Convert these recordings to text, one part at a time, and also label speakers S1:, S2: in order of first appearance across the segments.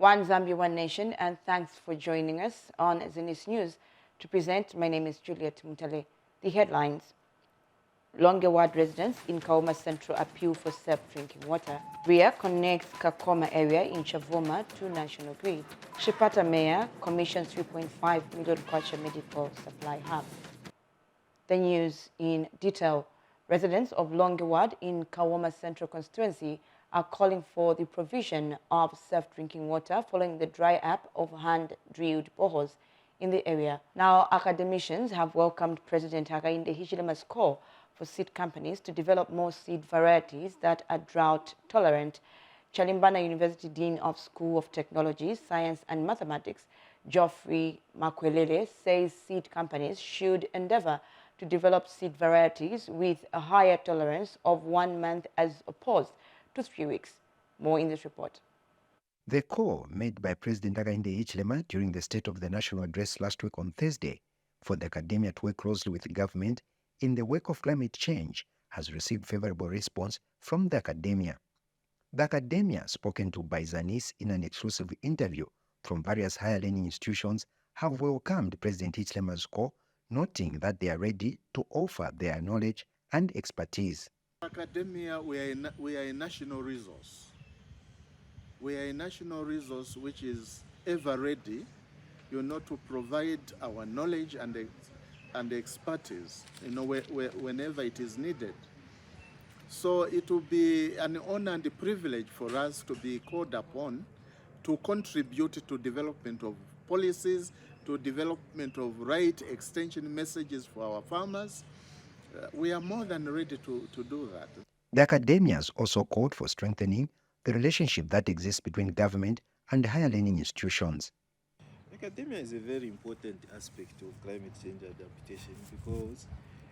S1: One Zambia, One Nation, and thanks for joining us on ZANIS News. To present, my name is Juliet Mutale. The headlines. Longeward residents in Kaoma Central appeal for safe drinking water. RIA connects Kakoma area in Chavoma to national grid. Shipata Mayor commissions 3.5 million kwacha medical supply hub. The news in detail. Residents of Longeward in Kaoma Central constituency are calling for the provision of safe drinking water following the dry up of hand-drilled boreholes in the area. Now, academicians have welcomed President Hakainde Hichilema's call for seed companies to develop more seed varieties that are drought-tolerant. Chalimbana University Dean of School of Technology, Science and Mathematics, Geoffrey Makwelele, says seed companies should endeavor to develop seed varieties with a higher tolerance of 1 month as opposed to 3 weeks. More in this report.
S2: The call made by President Hakainde Hichilema during the State of the National Address last week on Thursday for the academia to work closely with the government in the wake of climate change has received favorable response from the academia. The academia, spoken to by ZANIS in an exclusive interview from various higher learning institutions, have welcomed President Hichilema's call, noting that they are ready to offer their knowledge and expertise.
S3: Academia, we are a national resource. We are a national resource which is ever ready, to provide our knowledge and expertise, whenever it is needed. So it will be an honor and a privilege for us to be called upon to contribute to development of policies, to development of right extension messages for our farmers. We are more than ready to do that.
S2: The academia has also called for strengthening the relationship that exists between government and higher learning institutions.
S4: Academia is a very important aspect of climate change adaptation because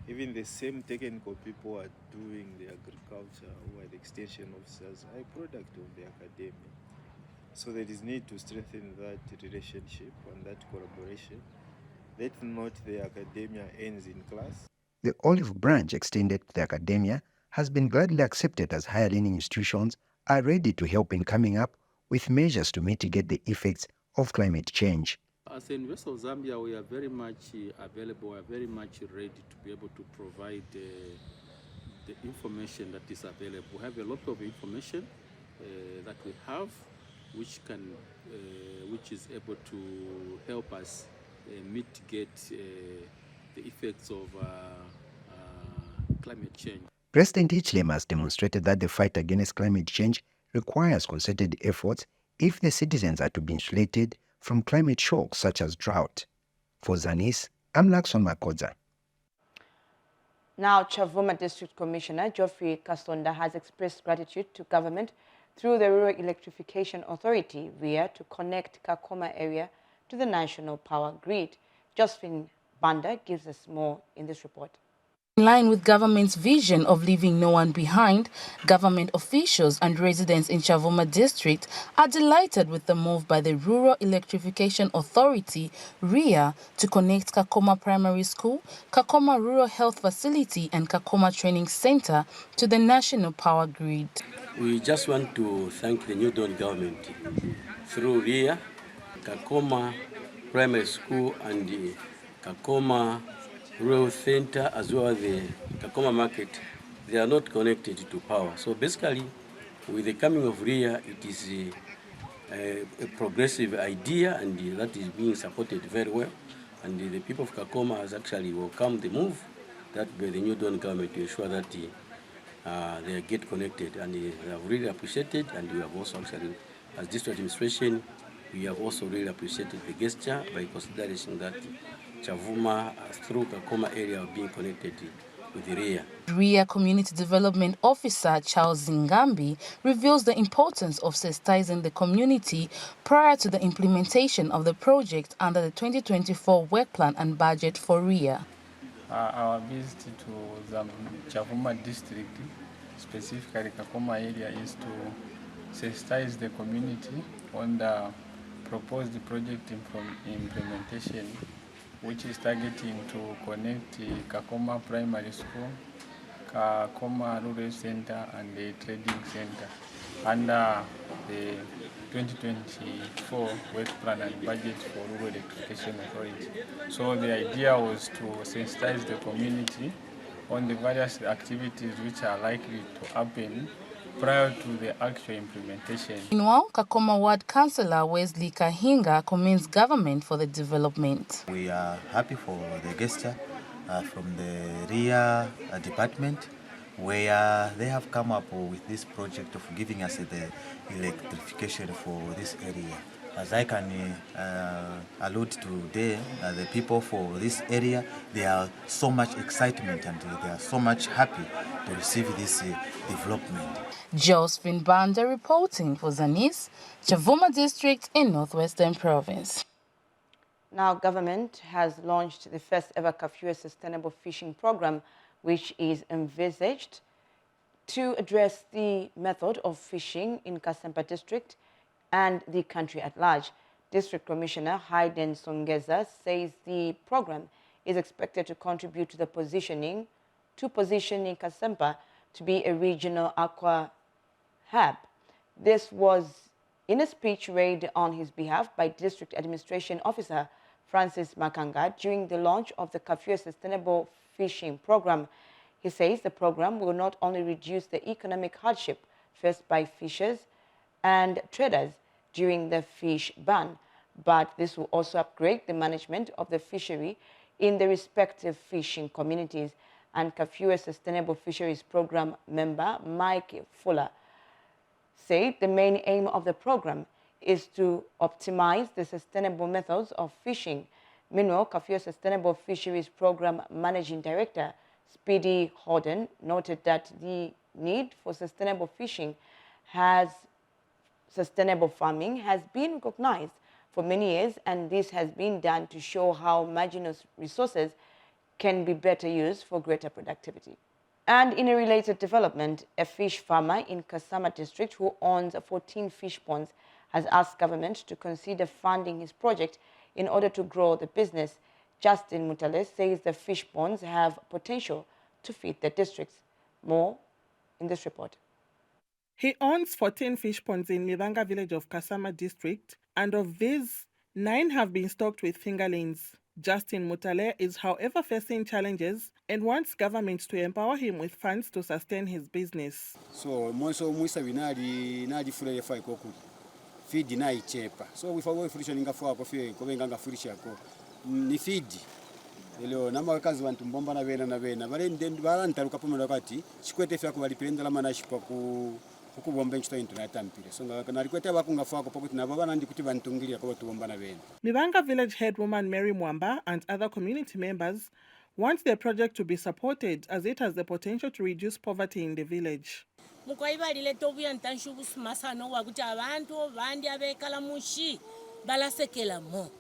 S4: even the same technical people are doing the agriculture or the extension officers are a product of the academia. So there is need to strengthen that relationship and that collaboration. Let not the academia ends in class.
S2: The olive branch extended to the academia has been gladly accepted as higher learning institutions are ready to help in coming up with measures to mitigate the effects of climate change.
S5: As the University of Zambia, we are very much available, we are very much ready to be able to provide the information that is available. We have a lot of information that we have, which is able to help us mitigate the effects of climate change.
S2: President Hichilema has demonstrated that the fight against climate change requires concerted efforts if the citizens are to be insulated from climate shocks such as drought. For ZANIS, I'm Lakson Makoza.
S1: Now, Chavoma District Commissioner Geoffrey Kasonda has expressed gratitude to government through the Rural Electrification Authority, RIA, to connect Kakoma area to the national power grid. Josephine Banda gives us more in this report.
S6: In line with government's vision of leaving no one behind, government officials and residents in Chavoma district are delighted with the move by the Rural Electrification Authority, RIA, to connect Kakoma Primary School, Kakoma Rural Health Facility and Kakoma Training Center to the national power grid.
S5: We just want to thank the New Dawn government through RIA, Kakoma Primary School and the Kakoma Rural Center as well as the Kakoma Market. They are not connected to power. So basically, with the coming of RIA, it is a progressive idea and that is being supported very well. And the people of Kakoma has actually welcomed the move that by the New Dawn government to ensure that they get connected, and they have really appreciated, and we have also actually, as district administration, we have also really appreciated the gesture by consideration that Chavoma through Kakoma area are being connected with the RIA.
S6: RIA Community Development Officer Charles Zingambi reveals the importance of sensitizing the community prior to the implementation of the project under the 2024 work plan and budget for RIA.
S7: Our visit to Chavoma district, specifically Kakoma area, is to sensitize the community on the proposed project implementation, which is targeting to connect Kakoma Primary School, Kakoma Rural Center and the Trading Center under the 2024 work plan and budget for Rural Electrification Authority. So the idea was to sensitize the community on the various activities which are likely to happen prior to the actual implementation.
S6: Meanwhile, Kakoma Ward Councillor Wesley Kahinga commends government for the development.
S8: We are happy for the gesture from the RIA department, where they have come up with this project of giving us the electrification for this area. As I can allude to today, the people for this area, they are so much excitement and they are so much happy to receive this development.
S6: Josephine Banda reporting for ZANIS, Chavuma District in Northwestern Province.
S1: Now, government has launched the first ever Kafue Sustainable Fishing Program, which is envisaged to address the method of fishing in Kasempa District and the country at large. District Commissioner Hayden Songeza says the program is expected to contribute to positioning Kasempa to be a regional aqua hub. This was in a speech read on his behalf by District Administration Officer Francis Makanga during the launch of the Kafue Sustainable Fishing Program. He says the program will not only reduce the economic hardship faced by fishers and traders during the fish ban, but this will also upgrade the management of the fishery in the respective fishing communities. And Kafue Sustainable Fisheries Program member Mike Fuller said the main aim of the program is to optimize the sustainable methods of fishing. Meanwhile, Kafue Sustainable Fisheries Program Managing Director Speedy Horden noted that the need for sustainable farming has been recognized for many years, and this has been done to show how marginal resources can be better used for greater productivity. And in a related development, a fish farmer in Kasama District who owns 14 fish ponds has asked government to consider funding his project in order to grow the business. Justin Mutale says the fish ponds have potential to feed the districts. More in this report.
S9: He owns 14 fish ponds in Libanga village of Kasama District, and of these, 9 have been stocked with fingerlings. Justin Mutale is, however, facing challenges and wants government to empower him with funds to sustain his business.
S10: So, muisa binali fulele fa ikoku. Feed na ichepa. So, we follow furisha ninga fa ko fe ko nganga furisha ko. Ni feed. Leo nama kazi wantu mbomba na bena. Bale ndende bala ntaruka pomelo kati. Chikwete fa ko bali prenda la manashi pa ku ukubomba nchito internetampire. So nalikwete bakunga fa ko pokuti na baba nandi kuti bantungirira ko tubomba na bena.
S9: Libanga village headwoman Mary Mwamba and other community members want the project to be supported as it has the potential to reduce poverty in the village.
S11: Mukaibalile tobuya ntanshubu masano wakuti abantu bandi abekala mushi balasekela mo.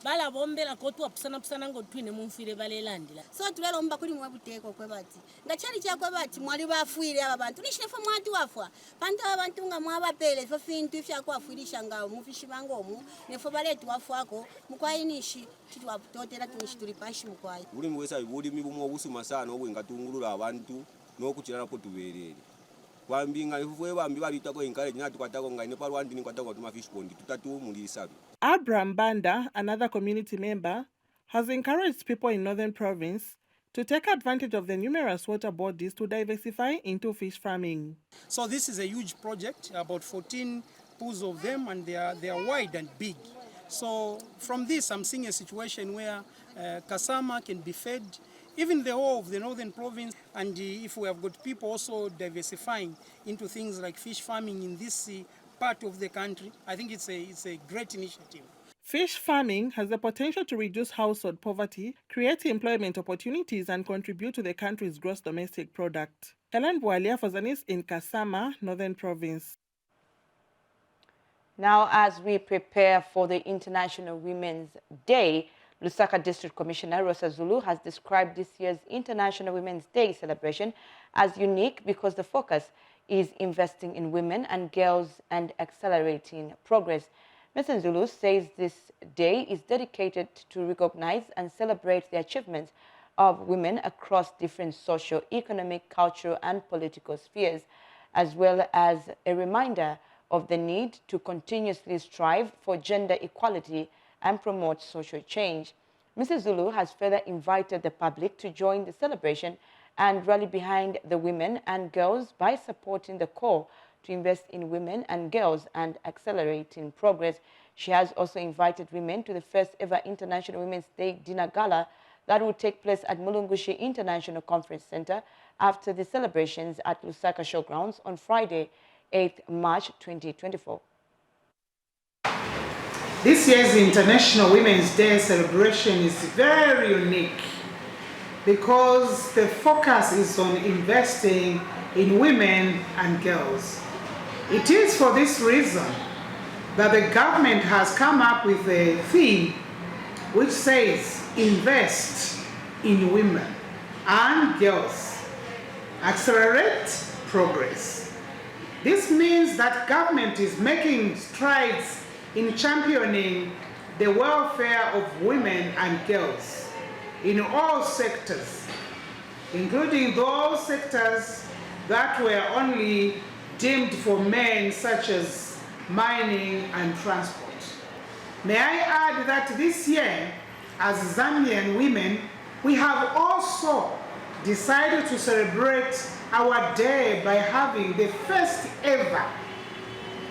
S11: Bala bombela kotu apusana ngo twine mumfire balelandila.
S12: So tulelo mba kuli mwabuteko kwebati. Ngachali cha kwebati mwali bafuire aba bantu. Nishine fa mwatu wafwa. Panta abantu nga mwabapele fo fintu fya kwafuirisha ngao mufishi bangomu. Nefo baletu wafwako mukwayinishi titu aputotera tunishitulipashi mukwayi.
S13: Buli mwesa buli mibumo obusu masano obwengatungulula abantu n'okutirana ko tuberere. Kwambinga ifwe bambi balitako encourage na tukwatako nga ine palwandi ni kwatako tuma fish pond tutatu muri sabi.
S9: Abraham Banda, another community member, has encouraged people in Northern Province to take advantage of the numerous water bodies to diversify into fish farming.
S14: So this is a huge project, about 14 pools of them, and they are wide and big. So from this, I'm seeing a situation where Kasama can be fed, even the whole of the Northern Province, and if we have got people also diversifying into things like fish farming in this part of the country, I think it's a great initiative.
S9: Fish farming has the potential to reduce household poverty, create employment opportunities, and contribute to the country's gross domestic product. Helen Boalia for ZANIS in Kasama, Northern Province.
S1: Now, as we prepare for the International Women's Day, Lusaka District Commissioner Rosa Zulu has described this year's International Women's Day celebration as unique because the focus is investing in women and girls and accelerating progress. Ms. Zulu says this day is dedicated to recognize and celebrate the achievements of women across different social, economic, cultural, and political spheres, as well as a reminder of the need to continuously strive for gender equality and promote social change. Mrs. Zulu has further invited the public to join the celebration and rally behind the women and girls by supporting the call to invest in women and girls and accelerating progress. She has also invited women to the first ever International Women's Day Dinner Gala that will take place at Mulungushi International Conference Center after the celebrations at Lusaka Showgrounds on Friday, 8th March 2024.
S15: This year's International Women's Day celebration is very unique because the focus is on investing in women and girls. It is for this reason that the government has come up with a theme which says invest in women and girls, accelerate progress. This means that government is making strides in championing the welfare of women and girls in all sectors, including those sectors that were only deemed for men, such as mining and transport. May I add that this year, as Zambian women, we have also decided to celebrate our day by having the first ever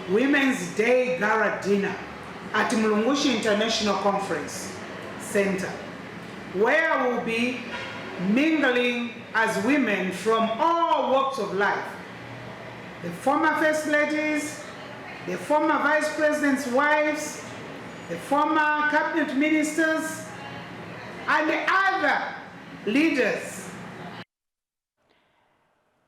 S15: Women's Day Gala Dinner at Mulungushi International Conference Center, where we'll be mingling as women from all walks of life. The former First Ladies, the former Vice President's wives, the former Cabinet Ministers, and the other leaders.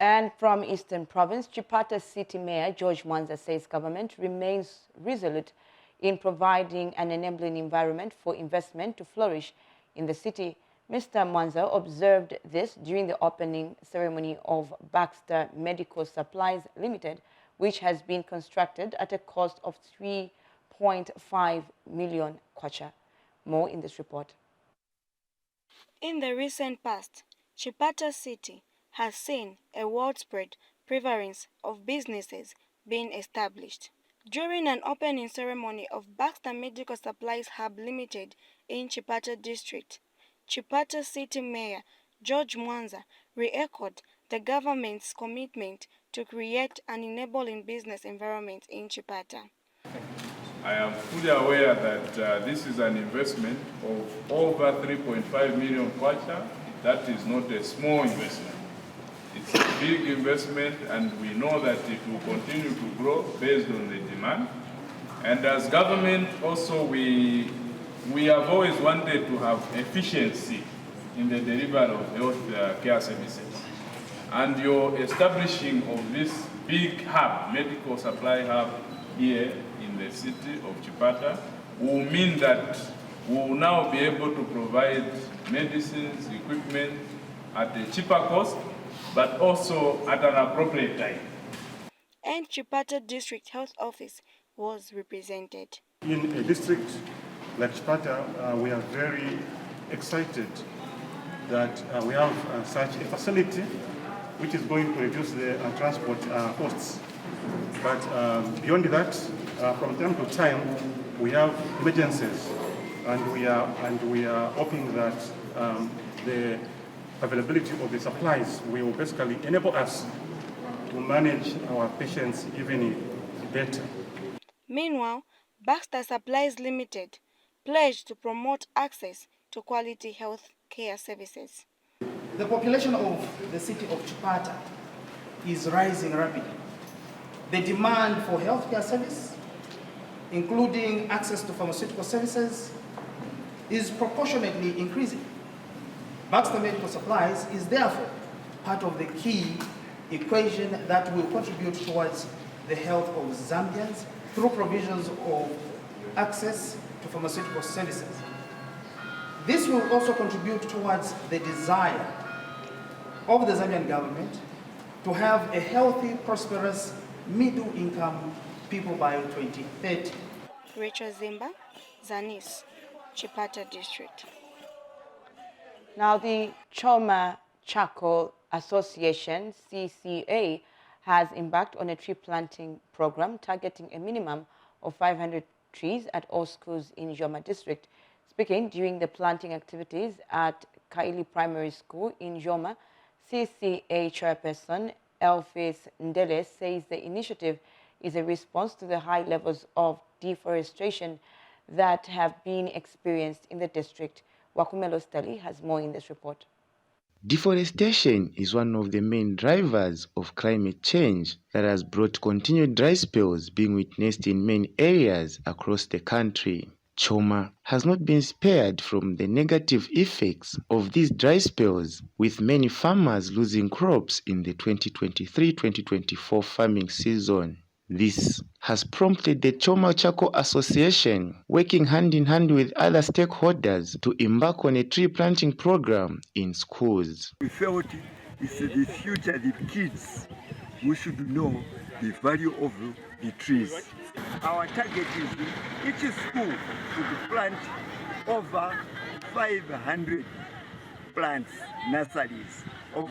S1: And from Eastern Province, Chipata City Mayor George Mwanza says government remains resolute in providing an enabling environment for investment to flourish in the city. Mr. Mwanza observed this during the opening ceremony of Baxter Medical Supplies Limited, which has been constructed at a cost of 3.5 million kwacha. More in this report.
S16: In the recent past, Chipata City has seen a widespread prevalence of businesses being established. During an opening ceremony of Baxter Medical Supplies Hub Limited in Chipata District, Chipata City Mayor George Mwanza re-echoed the government's commitment to create an enabling business environment in Chipata.
S17: I am fully aware that this is an investment of over 3.5 million kwacha. That is not a small investment. It's a big investment, and we know that it will continue to grow based on the demand. And as government also, we have always wanted to have efficiency in the delivery of health care services. And your establishing of this big hub, medical supply hub here in the city of Chipata, will mean that we will now be able to provide medicines, equipment at a cheaper cost, but also at an appropriate time.
S16: And Chipata District Health Office was represented.
S18: In a district like Chipata, we are very excited that we have such a facility which is going to reduce the transport costs. But beyond that, from time to time, we have emergencies, and we are hoping that the availability of the supplies will basically enable us to manage our patients even better.
S16: Meanwhile, Baxter Supplies Limited pledged to promote access to quality health care services.
S19: The population of the city of Chipata is rising rapidly. The demand for healthcare service, including access to pharmaceutical services, is proportionately increasing. Baxter Medical Supplies is therefore part of the key equation that will contribute towards the health of Zambians through provisions of access to pharmaceutical services. This will also contribute towards the desire of the Zambian government to have a healthy, prosperous, middle-income people by 2030.
S16: Rachel Zimba, ZANIS, Chipata District.
S1: Now, the Choma Charcoal Association, CCA, has embarked on a tree planting program targeting a minimum of 500 trees at all schools in Joma district. Speaking during the planting activities at Kaili Primary School in Joma, CCA chairperson Elphys Ndele says the initiative is a response to the high levels of deforestation that have been experienced in the district. Wakumelo Stali has more in this report.
S20: Deforestation is one of the main drivers of climate change that has brought continued dry spells being witnessed in many areas across the country. Choma has not been spared from the negative effects of these dry spells, with many farmers losing crops in the 2023-2024 farming season. This has prompted the Choma Chaco Association, working hand in hand with other stakeholders, to embark on a tree planting program in schools.
S21: We felt it's the future, the kids who should know the value of the trees. Our target is each school should plant over 500 plants, nurseries of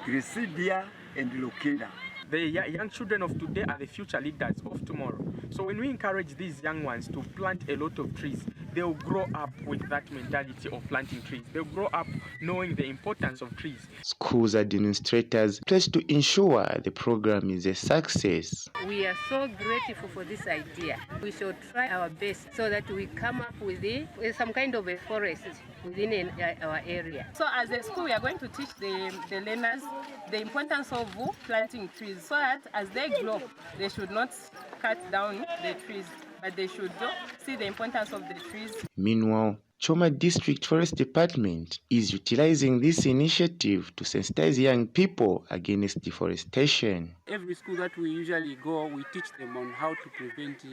S21: Gracidia and Locana.
S22: The young children of today are the future leaders of tomorrow. So when we encourage these young ones to plant a lot of trees, they'll grow up with that mentality of planting trees. They'll grow up knowing the importance of trees.
S20: Schools administrators pledge to ensure the program is a success.
S23: We are so grateful for this idea. We shall try our best so that we come up with some kind of a forest within our area.
S24: So as a school, we are going to teach the learners the importance of planting trees, so that as they grow, they should not cut down the trees, but they should see the importance of the trees.
S20: Meanwhile, Choma District Forest Department is utilizing this initiative to sensitize young people against deforestation.
S25: Every school that we usually go, we teach them on how to prevent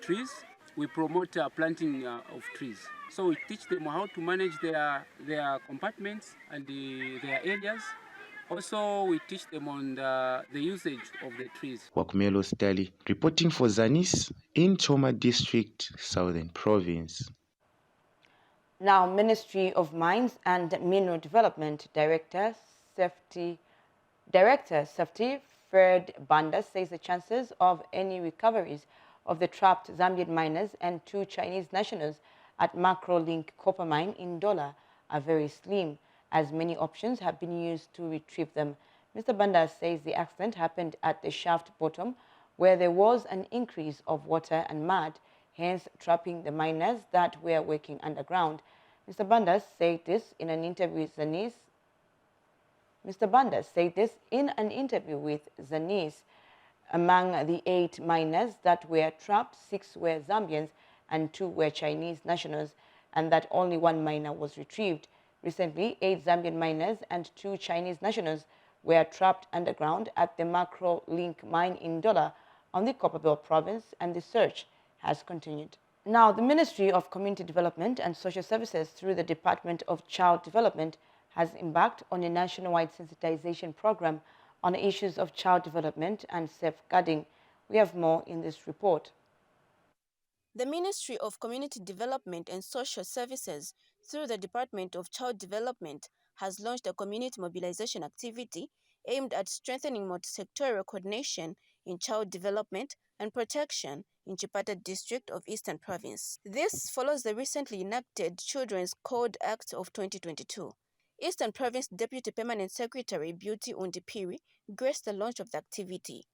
S25: trees. We promote planting of trees. So we teach them how to manage their compartments and their areas. Also, we teach them on the usage of the trees.
S20: Wakumelo Stali, reporting for ZANIS in Choma District, Southern Province.
S1: Now, Ministry of Mines and Mineral Development Director Safety Fred Banda says the chances of any recoveries of the trapped Zambian miners and 2 Chinese nationals at Macro Link copper mine in Dola are very slim, as many options have been used to retrieve them. Mr. Banda says the accident happened at the shaft bottom, where there was an increase of water and mud, hence trapping the miners that were working underground. Mr. Banda said this in an interview with ZANIS. Among the 8 miners that were trapped, 6 were Zambians and 2 were Chinese nationals, and that only 1 miner was retrieved. Recently, 8 Zambian miners and 2 Chinese nationals were trapped underground at the Macro Link mine in Dola on the Copperbelt province, and the search has continued. Now, the Ministry of Community Development and Social Services, through the Department of Child Development, has embarked on a nationwide sensitization program on issues of child development and safeguarding. We have more in this report.
S26: The Ministry of Community Development and Social Services, through the Department of Child Development, has launched a community mobilization activity aimed at strengthening multi-sectorial coordination in child development and protection in Chipata District of Eastern Province. This follows the recently enacted Children's Code Act of 2022. Eastern Province Deputy Permanent Secretary Beauty Undipiri graced the launch of the activity.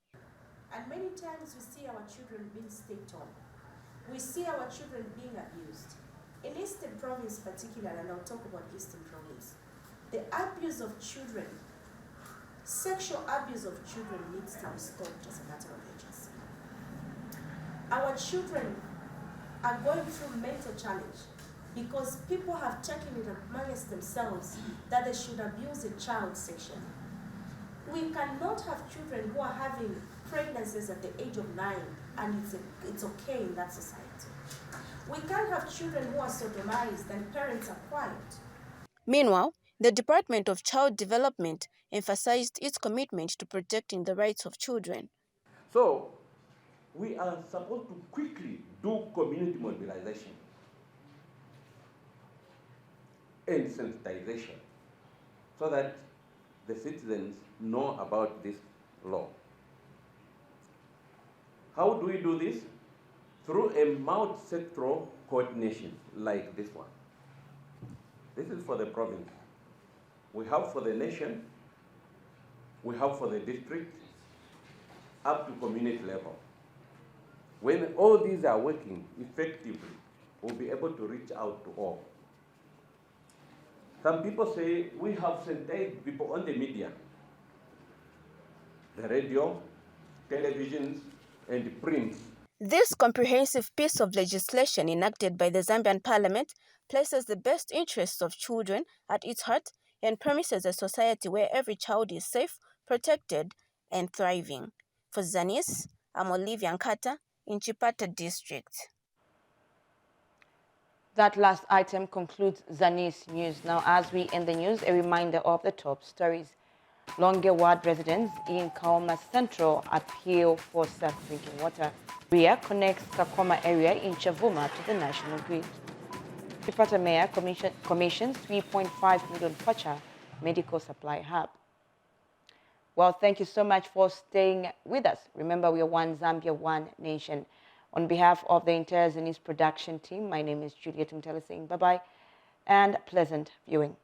S27: And many times we see our children being stepped on. We see our children being abused. In Eastern Province particularly, and I'll talk about Eastern Province, the abuse of children, sexual abuse of children needs to be stopped as a matter of urgency. Our children are going through mental challenge because people have taken it amongst themselves that they should abuse a child sexually. We cannot have children who are having pregnancies at the age of 9 and it's okay in that society. We can't have children who are sodomized and parents are quiet.
S26: Meanwhile, the Department of Child Development emphasized its commitment to protecting the rights of children.
S28: So, we are supposed to quickly do community mobilization and sensitization so that the citizens know about this law. How do we do this? Through a multi-sectoral coordination like this one. This is for the province. We have for the nation, we have for the district, up to community level. When all these are working effectively, we'll be able to reach out to all. Some people say we have sensitized people on the media, the radio, televisions, and print.
S26: This comprehensive piece of legislation enacted by the Zambian parliament places the best interests of children at its heart and promises a society where every child is safe, protected, and thriving. For ZANIS, I'm Olivia Nkata in Chipata district.
S1: That last item concludes ZANIS News. Now, as we end the news, a reminder of the top stories. Longe Ward residents in Kaoma Central appeal for safe drinking water. RIA connects Kakoma area in Chavuma to the national grid. Chipata Mayor commissions 3.5 million kwacha medical supply hub. Well, thank you so much for staying with us. Remember, we are one Zambia, one nation. On behalf of the entire ZANIS production team, my name is Juliet Mtele saying bye-bye and pleasant viewing.